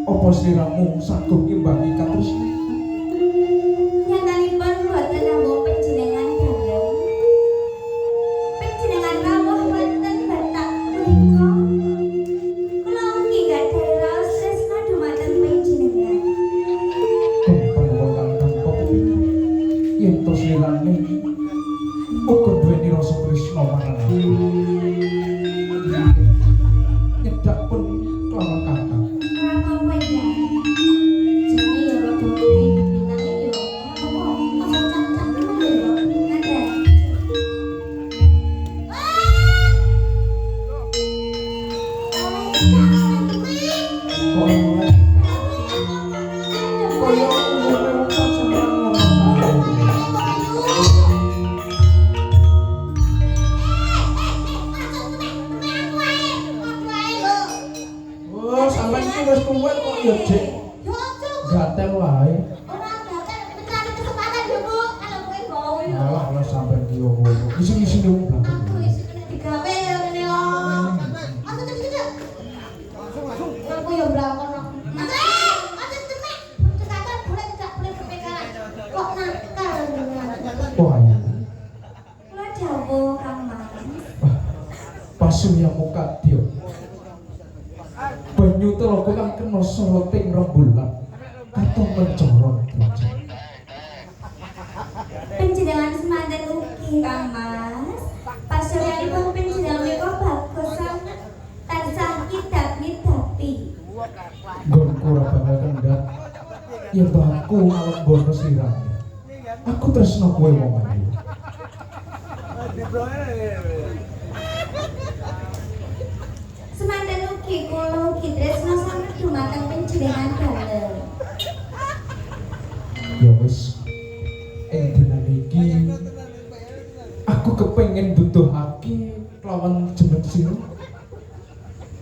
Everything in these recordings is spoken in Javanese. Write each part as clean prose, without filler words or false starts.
Apa sliramu saguh ngimbangi katresnan? Nyatanipun lilane uga duweni rasa tresna marang aku. Nyedak pun kelawan kakak. Apa ya? Jadi ya rada pipinane yo. Apa aja cak-cak ngono yo. Ada. Kaya umure wong pacaran ngono kae. Oh, sampeyan iki wis tuwek kok ya, Dik. Gatel wae. Alah, lah sampeyan ki yo ngono. Isi-isine wong belakang. Wah, iya. Pasuyangmu kadya. Banyu telogo kang kena soroting rembulan katon mencorot derajat. Penjenengan semanten ugi Kang Mas. Pasuryanipun penjenengan menika bagus sanget. Tansah ngidap-ngidapi. Nggonku ora bakal kendhat yen baku ngalembana sliramu. Aku tresna kowe wong ayu. Semanten ugi kula ugi tresna sanget dumateng penjenengan dalem. Ya wis. Ing dina iki aku kepengin butuhake kelawan jeneng sira.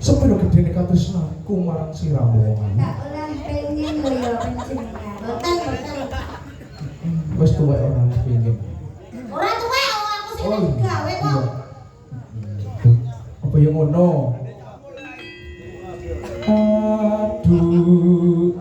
Sepiro gedene katresnaku marang siramu wong ayu. Tak ulang pengen lho ya penjenengan. Boten. Wis tuwek ora pengin. Ora tuwek aku sing gawe kok. Apa yang ngono? Aduh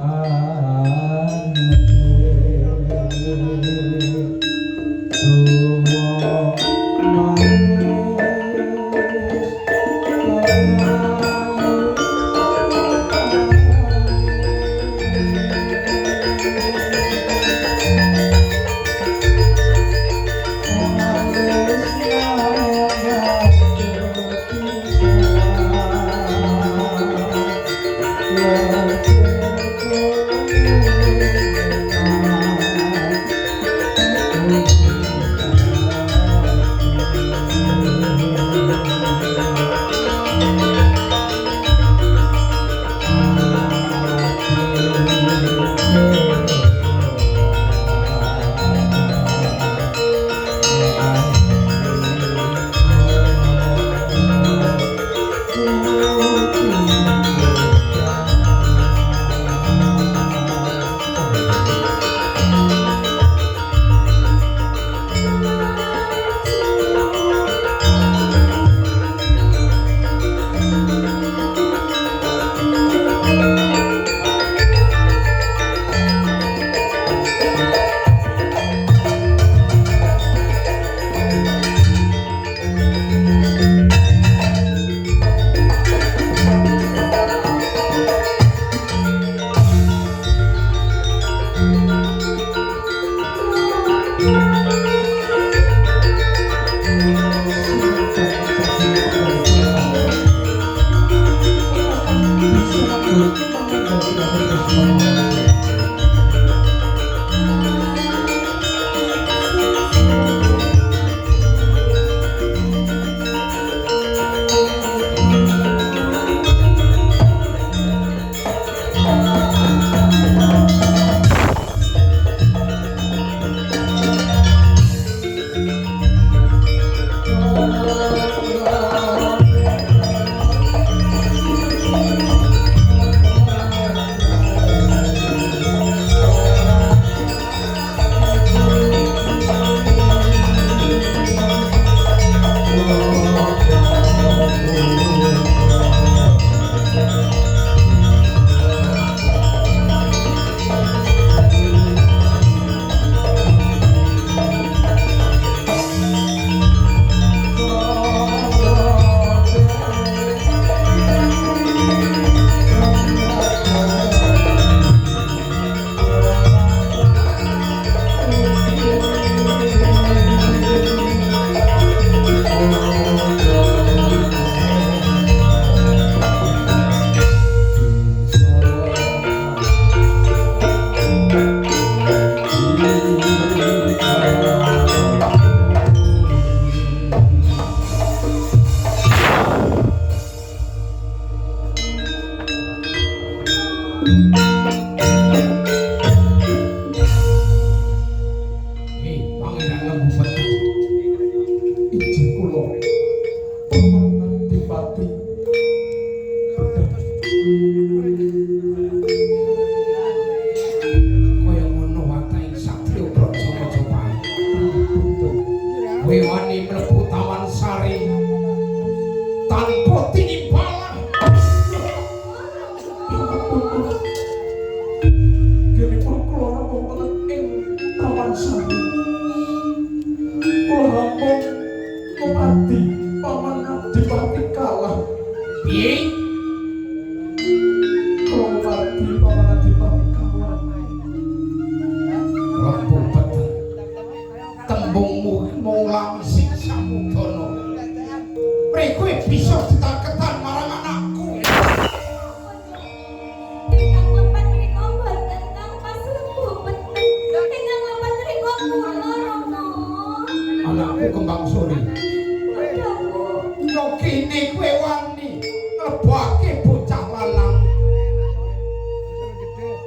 bisa ditaketan marang anakku. Ingkang lepat menika boten kang pas lebet. Ingkang lepat menika kula Rama. Anakku Kembang Suri. Padha Bu. Yo kene kowe wani nglebake bocah lanang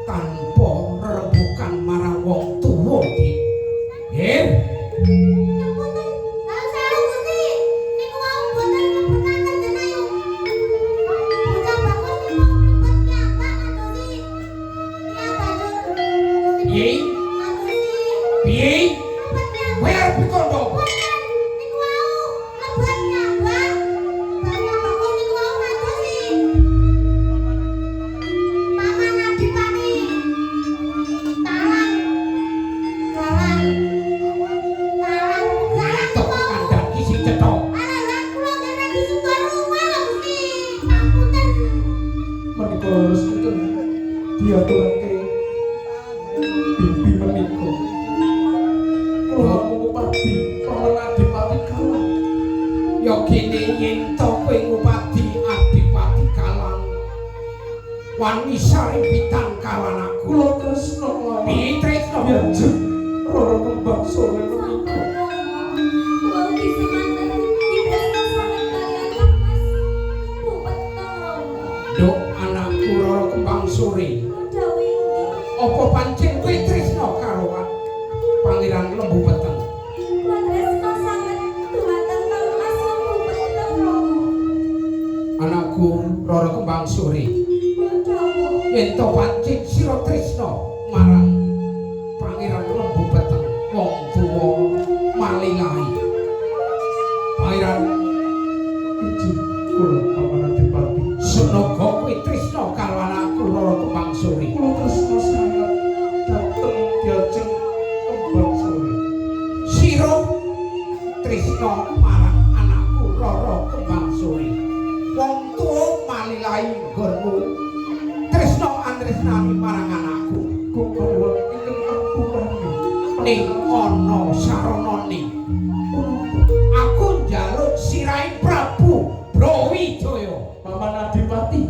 tanpa rembukan marang wong tuwa iki. Nggih. Nyamboten. Lah saya Gusti. Niku wau boten ngebutaken jenengan. Bocah bagus niku mlebet nyambak ngadosi. Ya banjur. Piye? Ngadosi. Piye? Mlebet nyambak. Kowe arep dikondo. Boten. Niku wau mlebet nyambak. Bocah bagus niku wau ngadosi. Mama Nadipati. Talang. Talang. Talang. Talang Tok niku. kandhang iki sing cetha. Alah kula kena disungkur rumah lho Gusti. Ngapunten. Menika harus kinten diaturake bibi menika. Kula ngupati paman Adipati Galang. Ya kene yen to kowe ngupati Adipati Galang. Wani sarimpitan karo anakku. Kula tresna kelawan. Piye tresna? Ya jen Rara Kembang Suri menika. Kula ugi semanten dipesna sanget kaliyan Kang Mas. Bupeten. Duk anakku Rara Kembang Suri. Dawuh inggih. Apa pancen kowe tresna karo Pangeran Lembu Peteng? Kula tresna sanget dumateng Kang Mas Bupeten Rama. Anakku Rara Kembang Suri. Dawuh. Yen to pancen sira tresna marang Pangeran Lembu Peteng, wong tuwa malilahi. Pangeran izin kula paman Adipati. Senaga kowe tresna karo anakku Rara Kembang Suri. Kula tresna sanget dhateng Dyajeng Kembang Suri. Sira tresna marang anakku Rara Kembang Suri. Wong tuwa malilahi nggonmu. Tresna antresnani marang anakku. Kumpul ingkang ampurane ning ana saranane. Aku njaluk sirahe Prabu Brawijaya. Paman Adipati.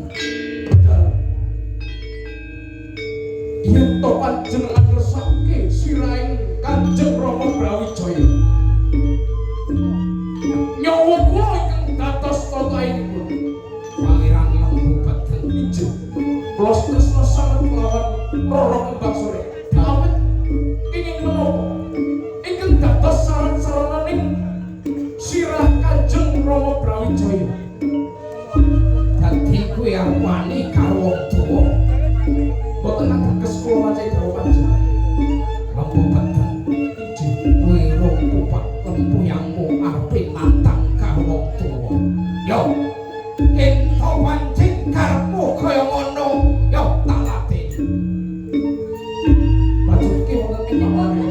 Yen to panjenengan ngersake sirahe Kanjeng Rama Brawijaya. Nyawa kula ingkang dados tatainipun. Pangeran Lembu Peteng injih. Kula tresna sanget kelawan Rara Kembang Suri. Awit ingin menapa? Ingkang dados saran-sarananing sirah Kanjeng Rama Brawijaya. Dadi kowe arep wani karo wong tuwa. Boten ateges kula wacahe karo panjenengan. Lembu Peteng injih kowe rong kupat lempuyangmu arepe nantang karo wong tuwa. Yo, ento pancen karepmu kaya ngono, yo tak latih. Bajutke wonten ing pamane.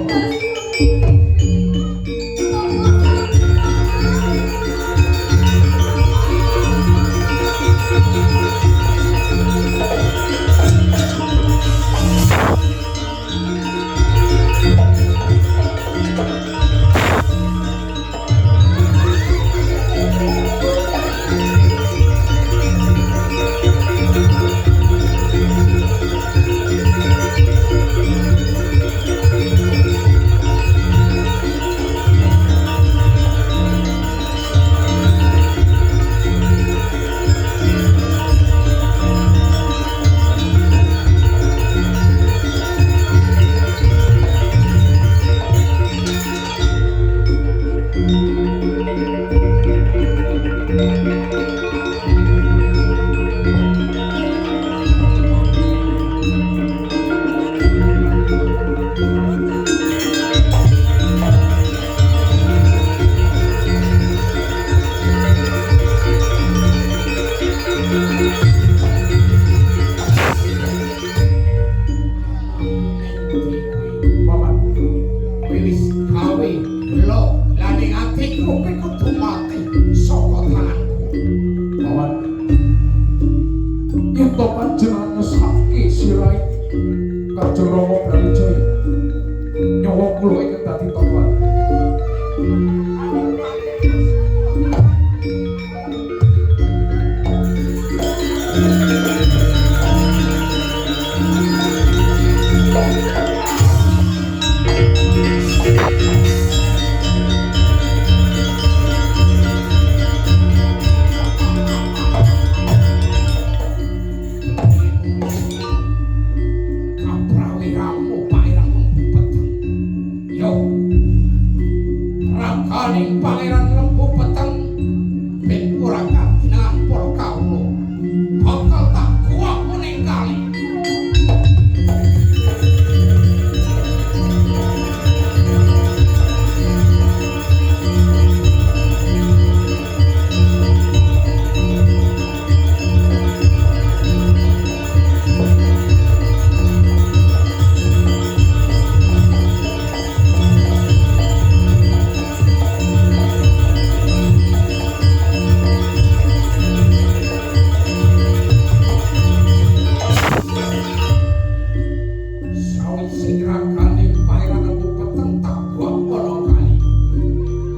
menawi sing ragane Pangeran Lembu Peteng tak buang ana kali.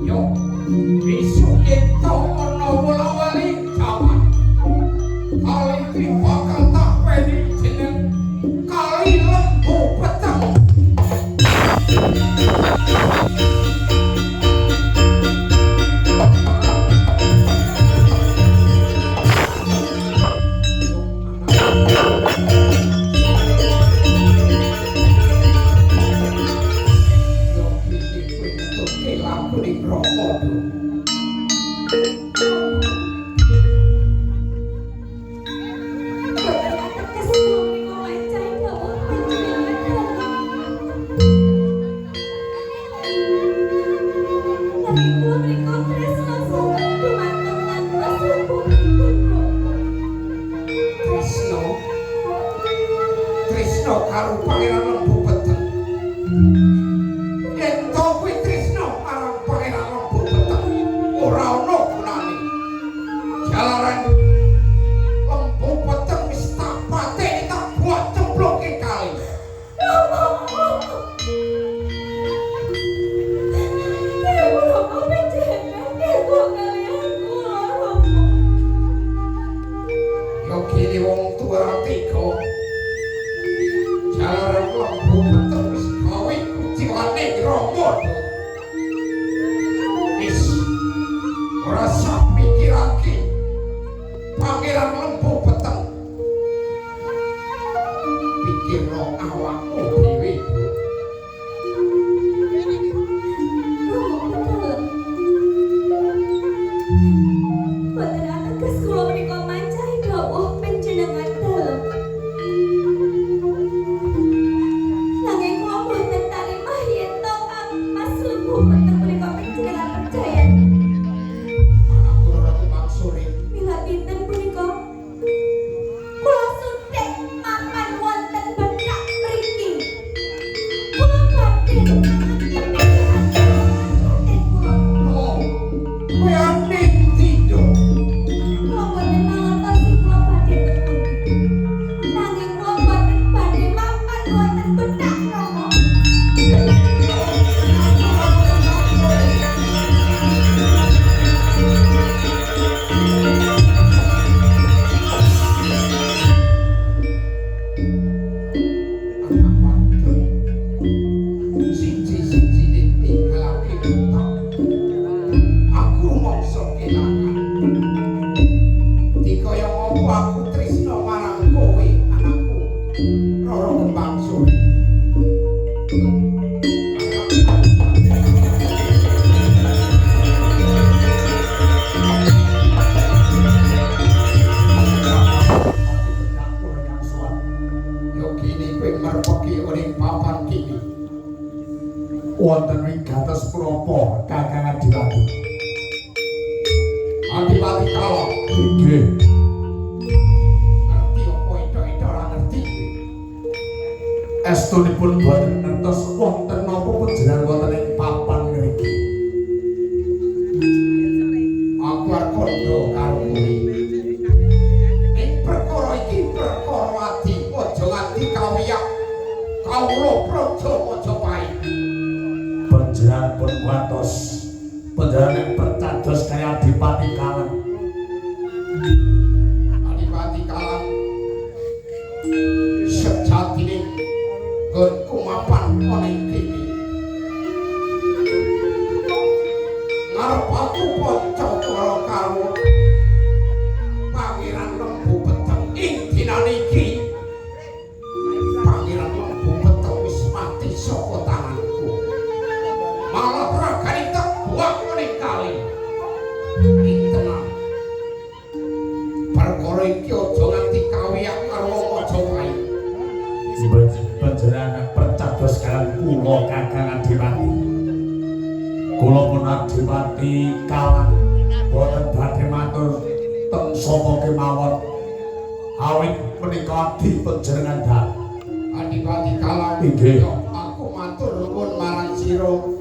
Yo, besok yen to ana wola-wali jaman. Kali iki bakal tak weni jeneng Kali Lembu Peteng. Tresno karo Pangeran Lembu Peteng. Yen to kuwi tresno marang Pangeran Lembu Peteng ora ana gunane. Jalaran Lembu Peteng wis tak pateni tak buat cemploke kali. Yo kene wong tuwa tega. Jalaran Lembu Peteng wis gawe jiwane Rama. Wis ora sak pikirake Pangeran Lembu Peteng. Pikirno awakmu dhewe. Aku tresno marang kowe anakku Roro Kembang Suri. Yo kini kowe merpeki ing papan kini. Wonten ing gatos punapa Kakang Adiwati? Adiwati kala inggih. Estunipun boten ngertos wonten napa panjenengan wonten ing papan ngriki. Aku arep kandha karo kowe. Ing perkara iki perkara ati aja nganti kawiyak. Kawula praja Majapahit. Panjenengan pun kuatos. Panjenengan percados kaya Adipati Kalang. Adipati Kalang sejatine kumapan ana ing kene. Ngarep aku poncokoro karo Pangeran Lembu Peteng ing dinane iki. Pangeran Lembu Peteng wis mati saka tanganku. Malah ragane tak buang ning kali. Ing tenang. Perkara iki aja nganti kawiyak karo Majapahit. Panjenengan percados kalian kula Kakang Adiwati. Kula pun Adiwati Kalang boten badhe matur teng sapa kemawon. Awit menika adi panjenengan dal. Adipati Kalang, aku matur nuwun marang sira.